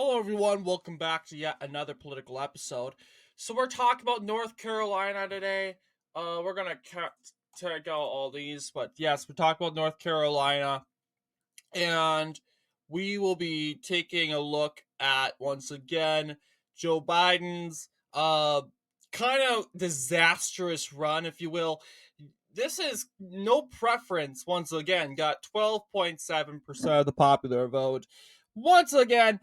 Hello, everyone. Welcome back to yet another political episode. So we're talking about North Carolina today. We're gonna take out all these, but yes, we're talking about North Carolina, and we will be taking a look at once again Joe Biden's kind of disastrous run, if you will. This is no preference. Once again, got 12.7% of the popular vote. Once again,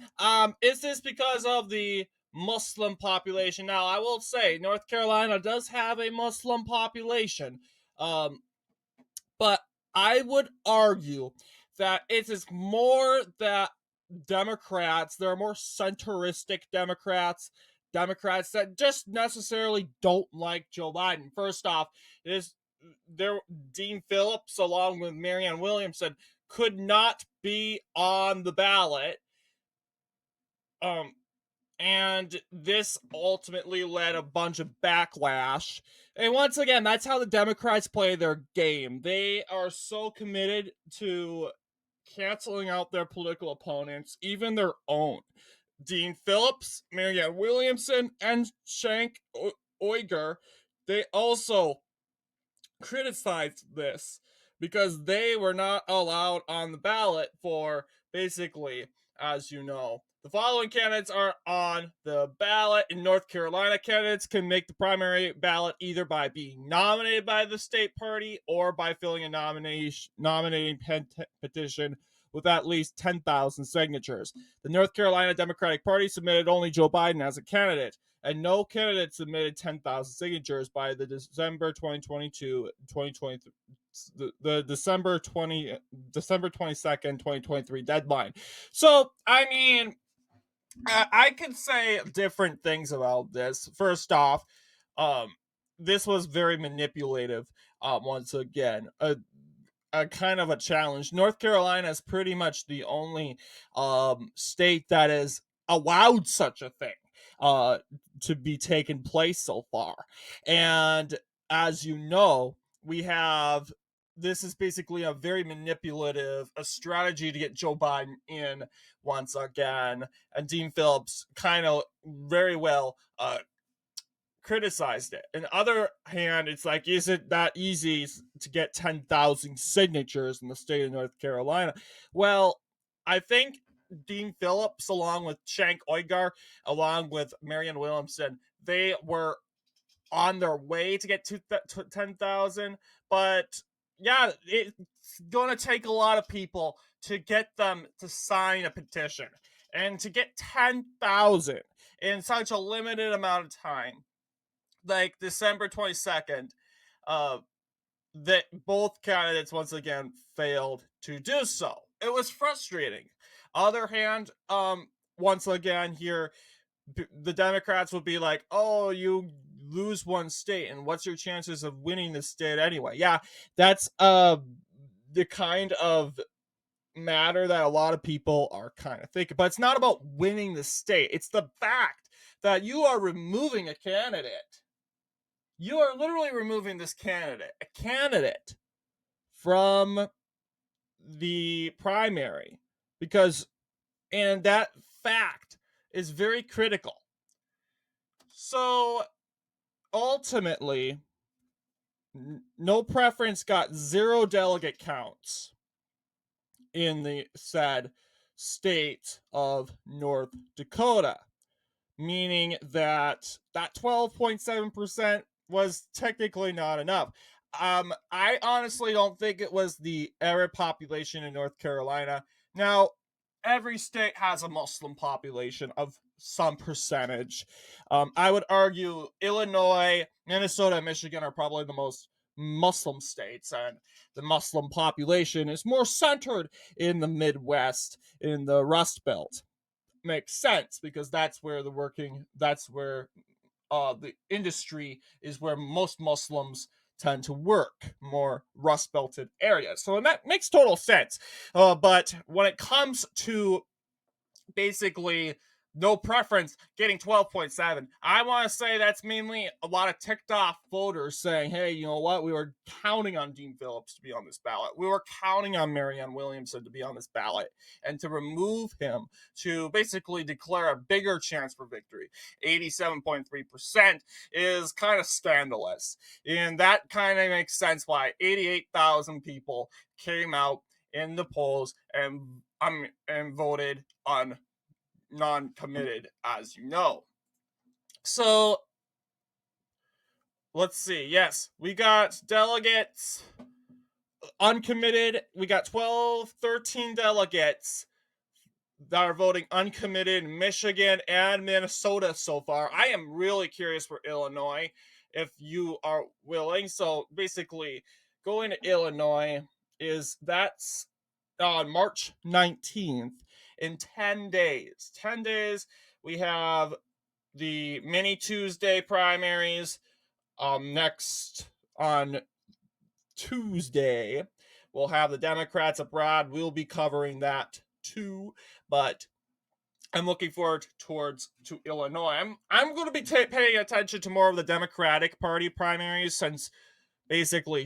is this because of the Muslim population? Now, I will say North Carolina does have a Muslim population, um, but I would argue that it is more that there are more centristic Democrats that just necessarily don't like Joe Biden. First off, is there Dean Phillips along with Marianne Williamson could not be on the ballot. Um, and this ultimately led a bunch of backlash. And once again, that's how the Democrats play their game. They are so committed to canceling out their political opponents, even their own. Dean Phillips, Marianne Williamson, and Shank Uyghur, they also criticized this because they were not allowed on the ballot for basically, as you know, the following candidates are on the ballot in North Carolina. Candidates can make the primary ballot either by being nominated by the state party or by filling a nominating petition with at least 10,000 signatures. The North Carolina Democratic Party submitted only Joe Biden as a candidate, and no candidate submitted 10,000 signatures by the December 2022 2023 the December 22nd 2023 deadline. So I mean, I could say different things about this. First off, um this was very manipulative. Once again, a kind of a challenge. North Carolina is pretty much the only state that has allowed such a thing uh to be taken place so far. And as you know, we have this is basically a very manipulative a strategy to get Joe Biden in once again. And Dean Phillips kind of very well criticized it. On the other hand, it's like, is it that easy to get 10,000 signatures in the state of North Carolina? Well, I think Dean Phillips, along with Shank Uyghur, along with Marianne Williamson, they were on their way to get to 10,000. But yeah, it's going to take a lot of people to get them to sign a petition. And to get 10,000 in such a limited amount of time, like December 22nd, uh, that both candidates once again failed to do so. It was frustrating. Other hand, once again here, the Democrats would be like, "Oh, you lose one state, and what's your chances of winning the state anyway?" Yeah, that's the kind of matter that a lot of people are kind of thinking. But it's not about winning the state. It's the fact that you are removing a candidate. You are literally removing this a candidate from the primary, because and that fact is very critical. So ultimately, no preference got 0 delegate counts in the said state of North Dakota, meaning that 12.7% was technically not enough. I honestly don't think it was the Arab population in North Carolina. Now, every state has a Muslim population of some percentage. I would argue Illinois, Minnesota, and Michigan are probably the most Muslim states, and the Muslim population is more centered in the Midwest, in the Rust Belt. Makes sense because that's where the industry is, where most Muslims tend to work, more rust belted areas. So that makes total sense. But when it comes to basically no preference getting 12.7. I want to say that's mainly a lot of ticked off voters saying, hey, you know what? We were counting on Dean Phillips to be on this ballot. We were counting on Marianne Williamson to be on this ballot. And to remove him, to basically declare a bigger chance for victory, 87.3%, is kind of scandalous. And that kind of makes sense why 88,000 people came out in the polls and voted on non-committed, as you know. So let's see. Yes, we got delegates uncommitted. We got 13 delegates that are voting uncommitted in Michigan and Minnesota so far. I am really curious for Illinois, if you are willing. So basically, going to Illinois that's on March 19th. In 10 days. 10 days, we have the mini Tuesday primaries. Next on Tuesday, we'll have the Democrats abroad. We'll be covering that too, but I'm looking forward to Illinois. I'm going to be paying attention to more of the Democratic Party primaries, since basically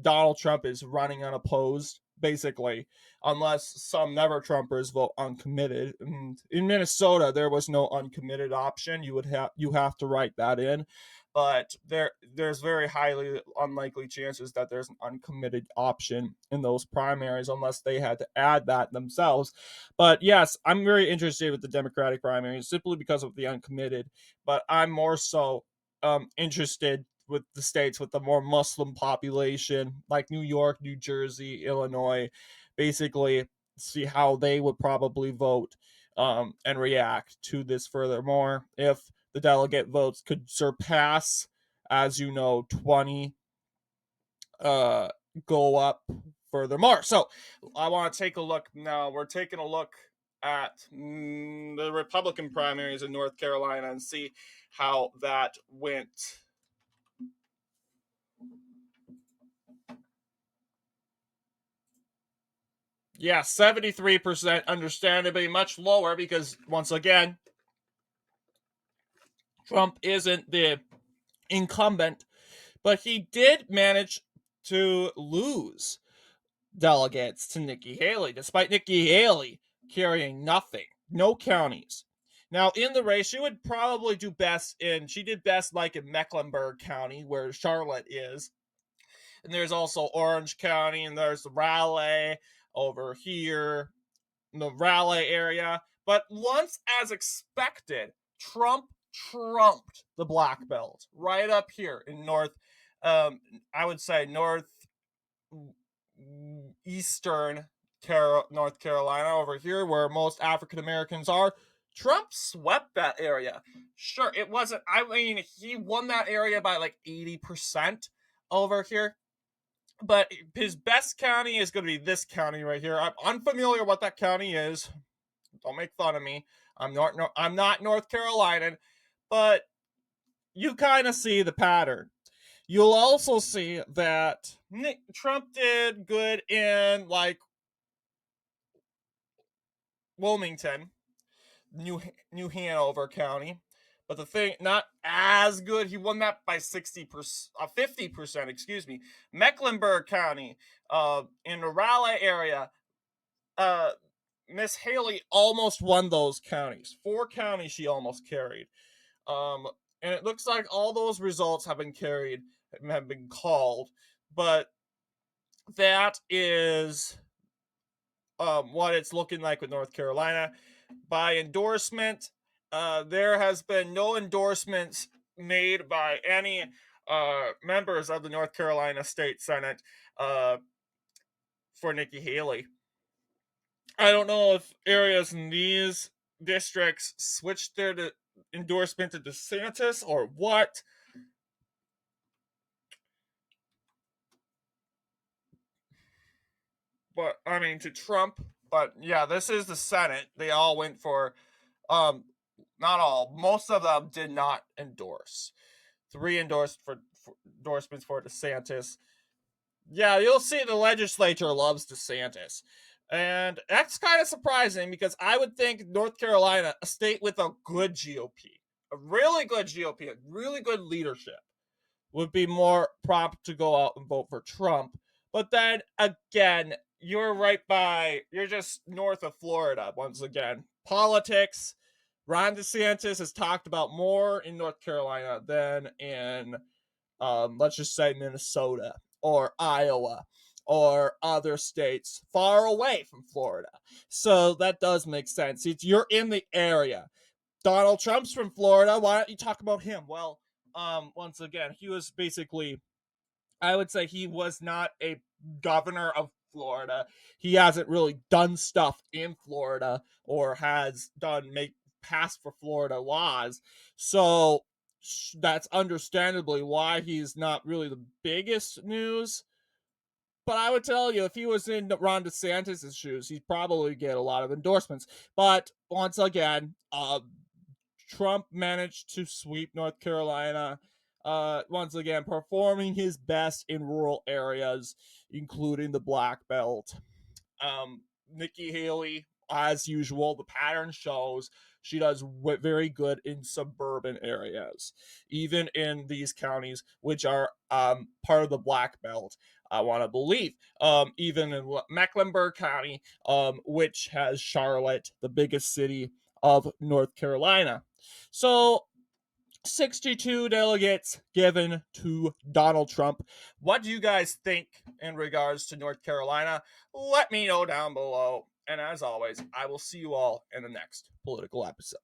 Donald Trump is running unopposed, basically, unless some never Trumpers vote uncommitted. And in Minnesota, there was no uncommitted option. You have to write that in, but there's very highly unlikely chances that there's an uncommitted option in those primaries, unless they had to add that themselves. But yes, I'm very interested with the Democratic primaries simply because of the uncommitted, but I'm more so interested with the states with the more Muslim population, like New York, New Jersey, Illinois, basically see how they would probably vote and react to this furthermore. If the delegate votes could surpass, as you know, 20, go up furthermore. So I want to take a look now. We're taking a look at the Republican primaries in North Carolina and see how that went. Yeah, 73%, understandably much lower, because once again, Trump isn't the incumbent, but he did manage to lose delegates to Nikki Haley, despite Nikki Haley carrying nothing, no counties. Now, in the race, she would probably do best she did best like in Mecklenburg County, where Charlotte is. And there's also Orange County, and there's Raleigh over here, in the Raleigh area. But once, as expected, Trump trumped the black belt right up here in I would say northeastern North Carolina, over here where most African Americans are. Trump swept that area. Sure, it wasn't, I mean, he won that area by like 80% over here. But his best county is going to be this county right here. I'm unfamiliar what that county is. Don't make fun of me. I'm not North Carolinian, but you kind of see the pattern. You'll also see that Trump did good in like Wilmington, New Hanover County. But the thing, not as good. He won that by 50%, excuse me. Mecklenburg County, in the Raleigh area, Miss Haley almost won those counties. 4 counties she almost carried. And it looks like all those results have been called. But that is what it's looking like with North Carolina. By endorsement, there has been no endorsements made by any members of the North Carolina State Senate for Nikki Haley. I don't know if areas in these districts switched their endorsement to DeSantis or what. But I mean, to Trump. But yeah, this is the Senate. They all went for, not all, most of them did not endorse. 3 endorsements for DeSantis. Yeah, you'll see the legislature loves DeSantis. And that's kind of surprising because I would think North Carolina, a state with a good GOP, a really good GOP, a really good leadership, would be more prompt to go out and vote for Trump. But then again, you're just north of Florida once again. Politics. Ron DeSantis has talked about more in North Carolina than in, let's just say, Minnesota or Iowa or other states far away from Florida. So that does make sense. You're in the area. Donald Trump's from Florida. Why don't you talk about him? Well, once again, he was basically, I would say he was not a governor of Florida. He hasn't really done stuff in Florida or has passed for Florida laws. So that's understandably why he's not really the biggest news. But I would tell you, if he was in Ron DeSantis' shoes, he'd probably get a lot of endorsements. But once again, Trump managed to sweep North Carolina. Once again, performing his best in rural areas, including the Black Belt. Nikki Haley, as usual, the pattern shows she does very good in suburban areas, even in these counties, which are part of the Black Belt. I want to believe, even in Mecklenburg County, which has Charlotte, the biggest city of North Carolina. So 62 delegates given to Donald Trump. What do you guys think in regards to North Carolina? Let me know down below. And as always, I will see you all in the next political episode.